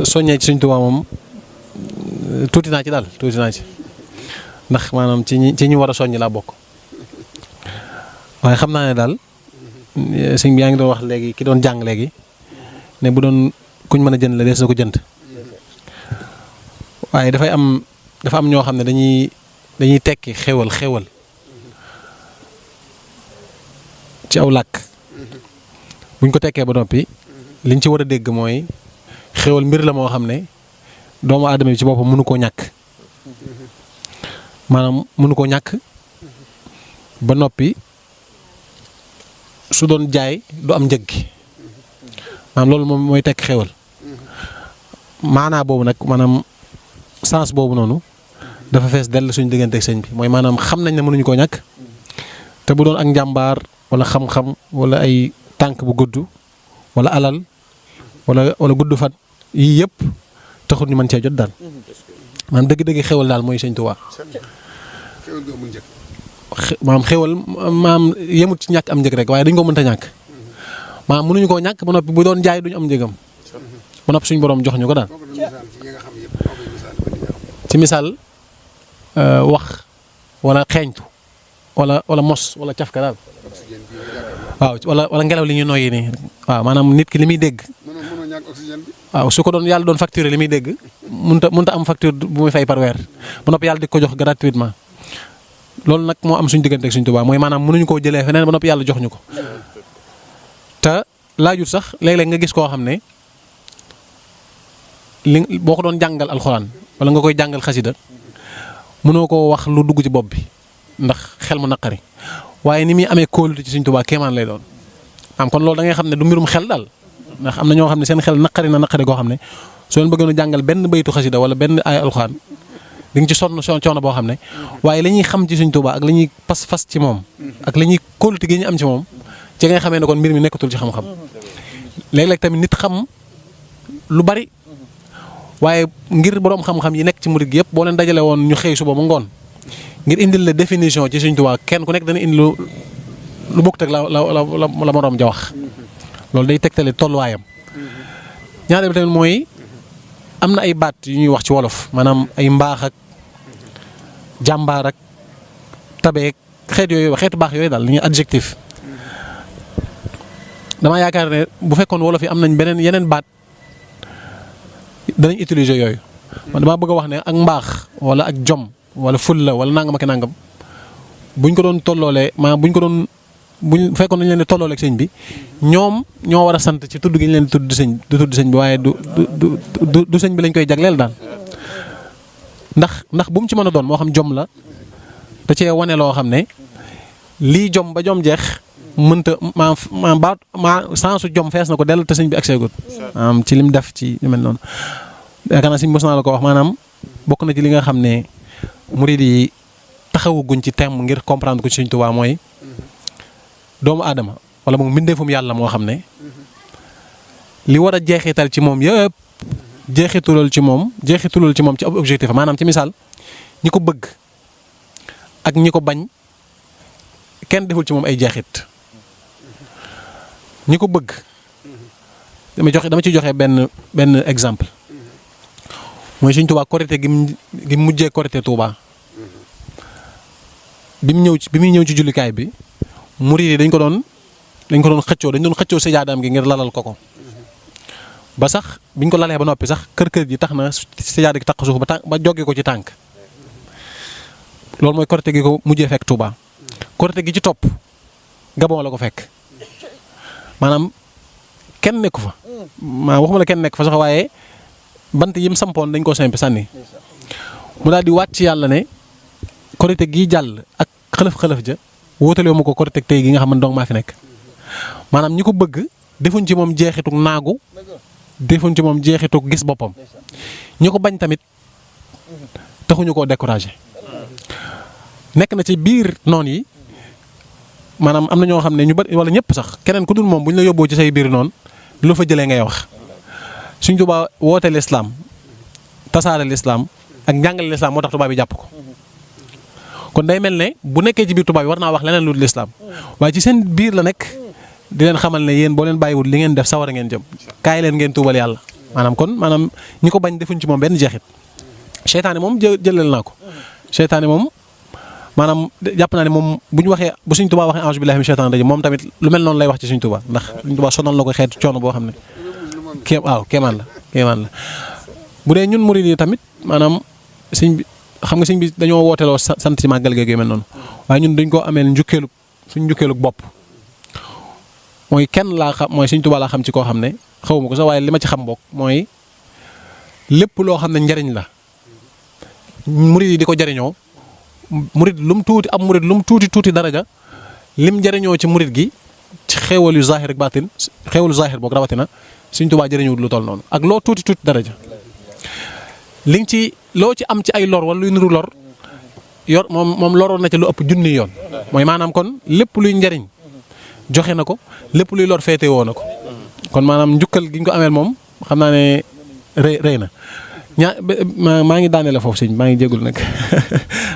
soññee ci Sëñ Tuubaa moom tuuti naa ci daal tuuti naa ci ndax maanaam ci ñi war a soññ laa bokk waaye xam naa ne daal sëñ bi yaa ngi doon wax léegi ki doon jàng léegi ne bu doon kuñ mën a jënd la des na ko jënd waaye dafa am ñoo xam ne dañuy tekki xéwal ci aw làkk buñ ko tekkee ba noppi liñ ci war a dégg mooy xéwal mbir la moo xam ne doomu aadama bi ci boppam mënu koo ñàkk maanaam mënu koo ñàkk ba noppi su doon jaay du am njëg gi maanaam loolu moom mooy tekk xéwal maanaa boobu nag maanaam sens boobu noonu dafa fees dell suñu diggante ak sëñ bi mooy maanaam xam nañ ne mënuñu koo ñàkk te bu doon ak njàmbaar wala xam-xam wala ay tànk bu gudd wala alal wala gudd fan yii yëpp taxul ñu mën cee jot daal maanaam dëgg-dëgg xéwal daal mooy Sëñ Tuubaa maanaam xéwal maanaam yemut ci ñàkk am njëg rek waaye dañ ko mënta ñàkk maanaam mënuñu koo ñàkk ba noppi bu doon jaay duñu am njëgam ba noppi suñu borom jox ñu ko daal ci misaal wax wala xeeñtu wala mos wala cafka daal waaw wala ngelaw li ñuy noyyi nii waaw maanaam nit ki li muy dégg waaw su ko doon yàlla doon facturer li muy dégg mënta am facture bu muy fay par weer ba noppi yàlla di ko jox gratuitement loolu nag moo am suñu diggante ak Sëñ Tuubaa mooy maanaam mënuñu koo jëlee feneen ba noppi yàlla jox ñu ko te laajut sax léeg-léeg nga gis koo xam ne boo ko doon jàngal alxuraan wala nga koy jàngal xasida mënoo koo wax lu dugg ci bopp bi ndax xel mu naqari waaye ni muy amee kóolute ci Sëñ Tuubaa kéemaan lay doon am kon loolu da ngay xam ne du mbirum xel daal ndax am na ñoo xam ne seen xel naqari koo xam ne soo leen bëggoon a jàngal benn baytu xasida wala benn ay alxuraan di nga ci sonn coono boo xam ne waaye la ñuy xam ci Sëñ Tuubaa ak la ñuy fas ci moom ak la ñuy kóolute gi ñu am ci moom ci ngay xamee ne kon mbir mi nekkatul ci xam-xam léeg-léeg tamit nit xam lu bari waaye ngir boroom xam-xam yi nekk ci murid gi yëpp boo leen dajale woon ñu xëy suba ba ngoon ngir indil la définition ci Sëñ Tuubaa kenn ku nekk dana indi lu bokk teg la moroom ja wax loolu day tegtale tolluwaayam ñaareel bi tamit mooy am na ay baat yu ñuy wax ci wolof maanaam ay mbaax ak jàmbaar ak tabeek xeetu baax yooyu daal li ñuy adjectif dama yaakaar ne bu fekkoon wolof yi am nañ yeneen baat danañ utiliser yooyu man damaa bëgg a wax ne ak mbaax wala ak jom wala fulla wala nangam ak nangam buñ ko doon tolloolee maanaam buñ fekkoon nañ leen di tolloole ak sëñ bi ñoom ñoo war a sant ci tudd gi ñu leen di tudd sëñ bi waaye du sëñ bi lañ koy jagleel daal ndax bu mu ci mën a doon moo xam jom la da cee wane loo xam ne lii jom ba jom jeex mënta sensu jom fees na ko dell te sëñ bi ak seegut ci lim def ci yu mel noonu yaakaar naa sëñ mos naa la ko wax maanaam bokk na ci li nga xam ne murid yi taxawaguñ ci thème ngir comprendre ko ci Sëñ Tuubaa mooy doomu aadama wala moom mbindeefum yàlla moo xam ne li war a jeexital ci moom yëpp jeexitulal ci moom ci ab objectif maanaam ci misaal ñi ko bëgg ak ñi ko bañ kenn deful ci moom ay jeexit ñi ko bëgg dama ci joxe benn exemple mooy Sëñ Tuubaa korite gi mujjee korite Tuubaa bi muy ñëw ci jullikaay bi murid yi dañ ko doon xëccoo sajaadaam gi ngir lalal ko ba sax biñ ko lalee ba noppi sax kër ji tax na sajaada gi tax suuf ba jóge ko ci tànk loolu mooy korite gi ko mujjee fekk Tuubaa korite gi ci topp Gabon la ko fekk maanaam kenn nekku fa waxuma la kenn nekk fa sax waaye bant yim sampoon dañ koo simpi sànni mu daal di waat ci yàlla ne korite gii jàll ak xëlëf ja wóotale ma ko korite tey gi nga xam ne dong maa fi nekk maanaam ñi ko bëgg defuñ ci moom jeexituk naagu defuñ ci moom jeexituk gis boppam ñi ko bañ tamit taxuñu koo découragé nekk na ci biir noon yi maanaam am na ñoo xam ne ñu bari wala ñëpp sax keneen ku dul moom bu ñu la yóbboo ci say biir noonu lu fa jëlee ngay wax Sëñ Tuubaa woote lislaam tasaare lislaam ak njàngale lislaam moo tax tubaab yi jàpp ko kon day mel ne bu nekkee ci biir tubaab yi war naa wax leneen lu dul lislaam waaye ci seen biir la nekk di leen xamal ne yéen boo leen bàyyiwul li ngeen def sawara ngeen jëm kaay leen ngeen tuubal yàlla maanaam kon maanaam ñi ko bañ defuñ ci moom benn jeexit seytaane moom jëlal naa ko seytaane moom maanaam jàpp naa ne moom bu ñu waxee bu Sëñ Tuubaa waxee a'uuzu billaahi mina sheytaani rajiim moom tamit lu mel noonu lay wax ci Sëñ Tuubaa ndax Sëñ Tuubaa sonal na ko xeetu coono boo xam ne kéemaan la bu dee ñun murid yi tamit maanaam sëñ bi xam nga sëñ bi dañoo wooteeloo sant ci màggal geeg yu mel noonu waaye ñun dañ koo ameel suñ njukkeelu bopp mooy kenn laa xam mooy Sëñ Tuubaa laa xam ci koo xam ne xawuma ko sax waaye li ma ci xam bokk mooy lépp loo xam ne njariñ la murid yi di ko jariñoo murid lu mu tuuti am murid lu mu tuuti daraja lim jariñoo ci murid gi ci xéewal yu zaahir ak baatin xéewalu zaahir boog rawatina Sëñ Tuubaa jariñoo lu toll noonu ak loo tuuti daraja li nga ci loo ci am ci ay lor wala luy niru lor yor moom loroon na ci lu ëpp junni yoon mooy maanaam kon lépp luy njariñ joxe na ko lépp luy lor féete woo na ko kon maanaam njukkal gi ñu ko ameel moom xam naa ne rëy na maa ngi daanele foofu sëñ maa ngi jégalu nag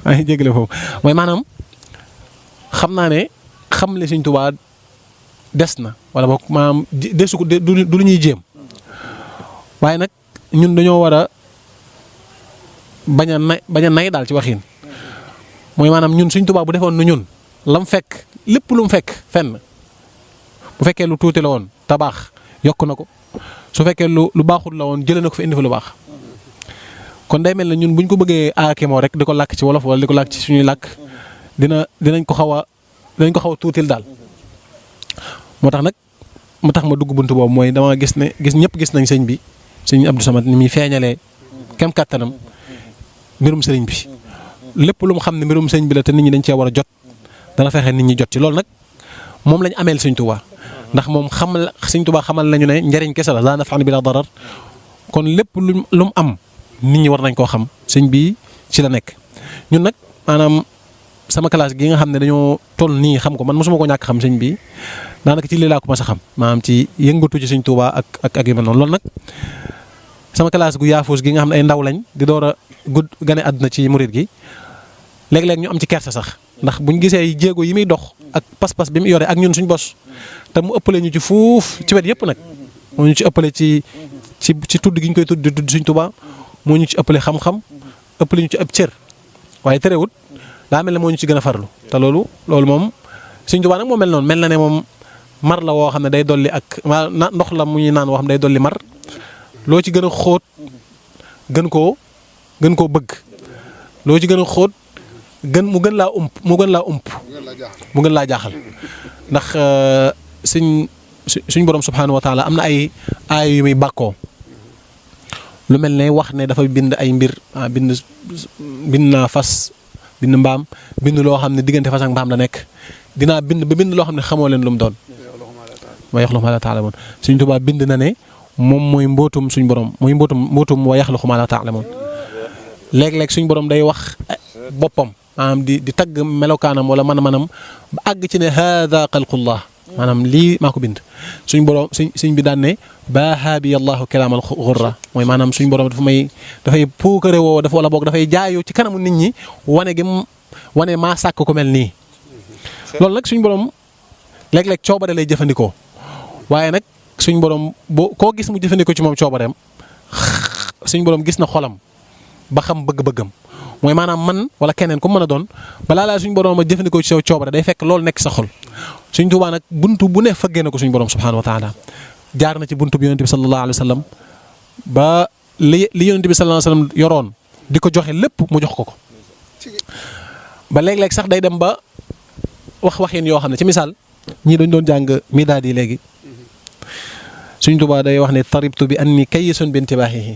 maa ngi jégalu foofu mooy maanaam xam naa ne xam le Sëñ Tuubaa des na wala boog maanaam desu ko du lu ñuy jéem waaye nag ñun dañoo war a bañ a nay daal ci waxin mooy maanaam ñun Sëñ Tuubaa bu defoon nu ñun lam fekk lépp lu mu fekk fenn bu fekkee lu tuuti la woon tabaax yokk na ko su fekkee lu baaxul la woon jëlee na ko fi indi fa lu baax kon day mel ne ñun buñ ko bëggee aakemoo rek di ko làkk ci wolof wala di ko làkk ci suñuy làkk dinañ ko xaw a tuutil daal moo tax nag mu tax ma dugg bunt boobu mooy dama gis ñëpp gis nañ sëñ bi sëñ Abdou Samad ni muy feeñalee kem kàttanam mbirum sëriñ bi lépp lu mu xam ne mbirum sëñ bi la te nit ñi dañ cee war a jot dana fexe nit ñi jot ci loolu nag moom lañ ameel Sëñ Tuubaa ndax moom Sëñ Tuubaa xamal nañu ne njariñ kese la laa naf'an bila darar kon lépp lu mu am nit ñi war nañ koo xam sëñ bi ci la nekk. ñun nag maanaam sama classe gi nga xam ne dañoo toll nii xam ko man mosuma ko ñàkk xam sëñ bi daanaka ci lii laa ko mas a xam maanaam ci yëngatu ci Sëñ Tuubaa ak yu mel noonu loolu nag sama classe gu yaafuus gi nga xam ne ay ndaw lañ di door a gane àdduna ci murid gi léeg-léeg ñu am ci kersa sax ndax buñ gisee jéego yi muy dox ak pas-pas bi mu yore ak ñun suñ bos te mu ëppale ñu ci fuuf ci wet yëpp nag moo ñu ci ëppale ci tudd gi ñu koy tudd Sëñ Tuubaa moo ñu ci ëppale xam-xam ëppale ñu ci ab cër waaye terewut daa mel ne moo ñu ci gën a farlu te loolu moom Sëñ Tuubaa nag moo mel noonu mel na ne moom mar la woo xam ne day dolli ak ndox la mu ñuy naan woo xam ne day dolli mar loo ci gën a xóot gën koo bëgg loo ci gën a xóot mu gën laa ump mu gën laa jaaxal ndax suñ borom subhaanahu wa taala am na ay aay yu muy bàkkoo lu mel ne wax ne dafa bind ay mbir bind naa fas bind mbaam bind loo xam ne diggante fas ak mbaam la nekk dinaa bind ba bind loo xam ne xamoo leen lu mu doon wa yaxluqu maa laa ta'lamuun Sëñ Tuubaa bind na ne moom mooy mbootum suñ borom mooy mbootum wa yaxluqu maa laa ta'lamuun léeg-léeg suñ borom day wax boppam maanaam di tagg melokaanam wala man-manam ba àgg ci ne haada xalqullah maanaam lii maa ko bind suñ borom suñ bi daan ne baaha bi allahu kiraamal xurra mooy maanaam suñ borom dafay puukare woo dafa wala boog dafay jaayoo ci kanamu nit ñi wane maa sàkk ko mel nii loolu nag suñ borom léeg-léeg coobare lay jëfandikoo waaye nag suñ borom koo gis mu jëfandikoo ci moom coobareem suñ borom gis na xolam ba xam bëgg-bëggam mooy maanaam man wala keneen ku mën a doon balaa laa suñ borom a jëfandikoo ci sa coobare day fekk loolu nekk sa xol Sëñ Tuubaa nag buntu bu ne fëggee na ko suñ borom subhaanahu wa taala jaar na ci buntu bi yonent bi sallallahu alayhi wa sallam ba li yonent bi sallallahu alayhi wa sallam yoroon di ko joxe lépp mu jox ko ba léeg-léeg sax day dem ba waxin yoo xam ne ci misaal ñii dañ doon jàng midaad yi léegi Sëñ Tuubaa day wax ne taribtu bi anni kayyisun bi intibaahihi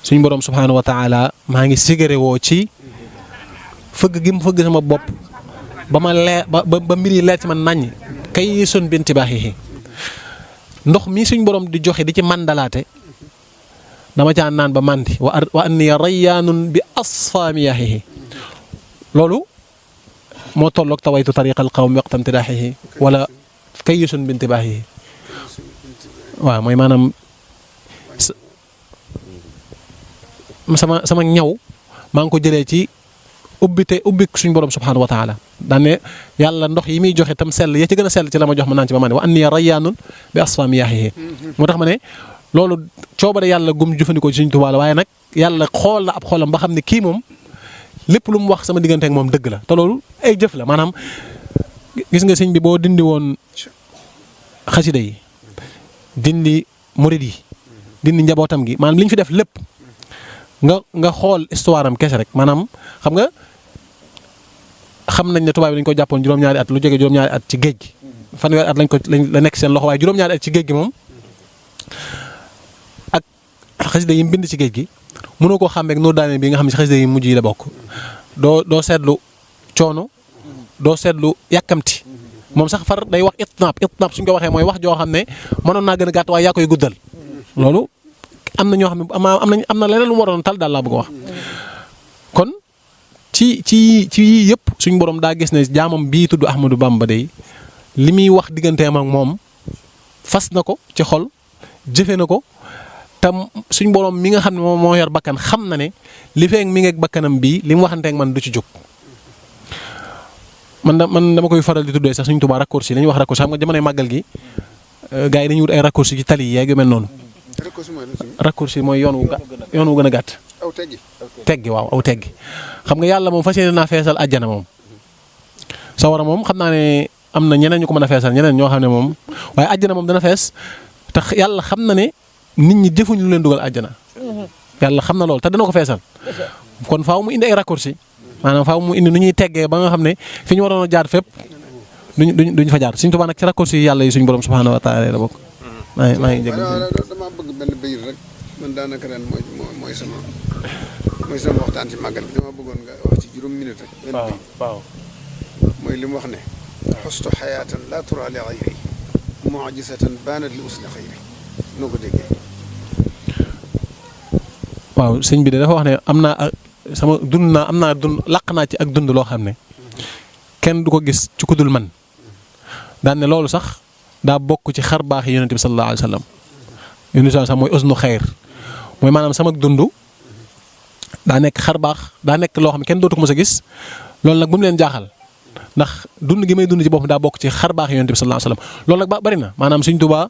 suñ borom subhaanahu wa taala maa ngi sigare woo ci fëgg gi mu fëgg sama bopp ba ma leer ba mbir yi leer ci man naññ kayyisun bi intibaahihi ndox mi suñ borom di joxe di ci mandalaate dama caa naan ba mandi wa anni rayyaanun bi asfaa miyaahihi loolu moo tolloog tawaytu tariqal qawmi waqtam tidaahihi wala kayyisun bi intibaahihi waaw mooy maanaam sama ñaw maa ngi ko jëlee ci ubbik suñ borom subhaanahu wa taala daan ne yàlla ndox yi muy joxe tam sell ya ci gën a sell ci la ma jox ma naan ci ba ma ne wa anni rayyaanun bi asfaa miyaahihi moo tax ma ne loolu coobare yàlla gum jëfandikoo ci Sëñ Tuubaa la waaye nag yàlla xool na ab xoolam ba xam ne kii moom lépp lu mu wax sama diggante ak moom dëgg la te loolu ay jëf la maanaam gis nga sëñ bi boo dindi woon xasida yi dindi murid yi dindi njabootam gi maanaam li ñu fi def lépp nga xool histoire am kese rek maanaam xam nga xam nañ ne tubaab bi dañ ko jàppoon juróom-ñaari at lu jóge juróom-ñaari at ci géej gi fanweeri at la nekk seen loxo waaye juróom-ñaari at ci géej gi moom ak xasida yi mu bind ci géej gi mënoo koo xàmmeek noo daane bi nga xam ne ci xasida yi mujj yi la bokk doo seetlu coono doo seetlu yàkkamti moom sax far day wax itnaab suñ ko waxee mooy wax joo xam ne mënoon naa gën a gàtt waaye yaa koy guddal loolu am na ñoo xam ne am na leneen lu mu waroon tal daal laa bëgg a wax kon ci yii yëpp suñ borom daa gis ne jaamam bii tudd Ahmadou Bamba day li muy wax digganteem ak moom fas na ko ci xol jëfe na ko tam suñ borom mi nga xam ne moom moo yor bakkan xam na ne li feek mi ngeeg bakkanam bii li mu waxanteeg man du ci jóg man dama koy faral di tuddee sax Sëñ Tuubaa raccourci li ñuy wax raccourci xam nga jamonoy màggal gi gars yi dañuy wut ay raccourci ci tali yi yeeg yu mel noonu. raccourci mooy yoon wu gën a gàtt. aw teggi. teggi waaw aw teggi xam nga yàlla moom fas yéene naa feesal àjjana moom. sawara moom xam naa ne am na ñeneen ñu ko mën a feesal ñeneen ñoo xam ne moom waaye àjjana moom dana fees tax yàlla xam na ne nit ñi jëfuñu lu leen dugal àjjana. yàlla xam na loolu te dana ko feesal kon faaw mu indi ay raccourci maanaam faaw mu indi nu ñuy teggee ba nga xam ne fi ñu waroon a jaar fépp duñ fa jaar Sëñ Tuubaa nag ci raccourci yi yàlla yi suñu borom subhaanahu wa taala la bokk. maa ngi jégalu damaa bëgg benn bayit rek man daanaka ren mooy sama waxtaan ci màggal bi dama bëggoon nga wax ci juróom minute rek. benn bayit waaw mooy li mu wax ne. xustu xayaatan laa tura li xayri mucjisatan baanat li usli xayri noo ko déggee. waaw sëñ bi de dafa wax ne am naa laq naa ci ak dund loo xam ne kenn du ko gis ci ku dul man daan ne loolu sax daa bokk ci xar baax yi yonent bi sallallahu alayhi wa sallam yonent bi sax mooy usnu xayr mooy maanaam sama dund daa nekk xar baax daa nekk loo xam ne kenn dootu ko mës a gis loolu nag bu mu leen jaaxal ndax dund gi may dund ci boppam daa bokk ci xar baax yi yonent bi sallallahu alayhi wa sallam loolu nag bari na maanaam Sëñ Tuubaa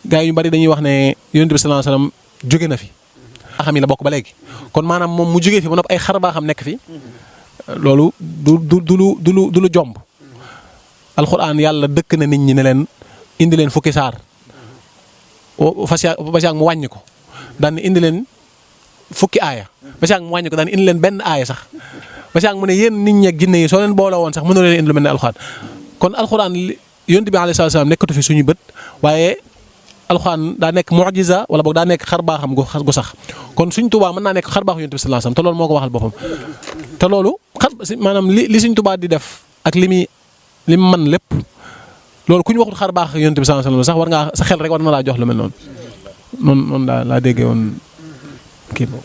gaa yu bari dañuy wax ne yonent bi sallallahu alayhi wa sallam jóge na fi. xam yi la bokk ba léegi kon maanaam moom mu jógee fi ba nopp ay xar baaxam nekk fi loolu du lu jomb alxuraan yàlla dëkk na nit ñi ne leen indi leen fukki saar ba si ak mu wàññi ko daan indi leen fukki aaya ba si ak mu wàññi ko daan indi leen benn aaya sax ba si ak mu ne yéen nit ñi ak jinne yi soo leen boole woon sax mënoo leen indi lu mel ne alxuraan kon alxuraan yonent bi alayhi salaam nekkatu fi suñu bët waaye alxuraan daa nekk mu'jiza wala boog daa nekk xar baaxam gu sax kon Sëñ Tuubaa mën naa nekk xar baaxu yonent bi sallallahu alayhi wasallam te loolu moo ko waxal boppam te loolu maanaam li Sëñ Tuubaa di def ak li mu mën lépp loolu ku ñu waxul xar baax yonent bi sallallahu alayhi wasallam sax war ngaa sa xel rek war na laa jox lu mel noonu laa déggee woon kii boobu.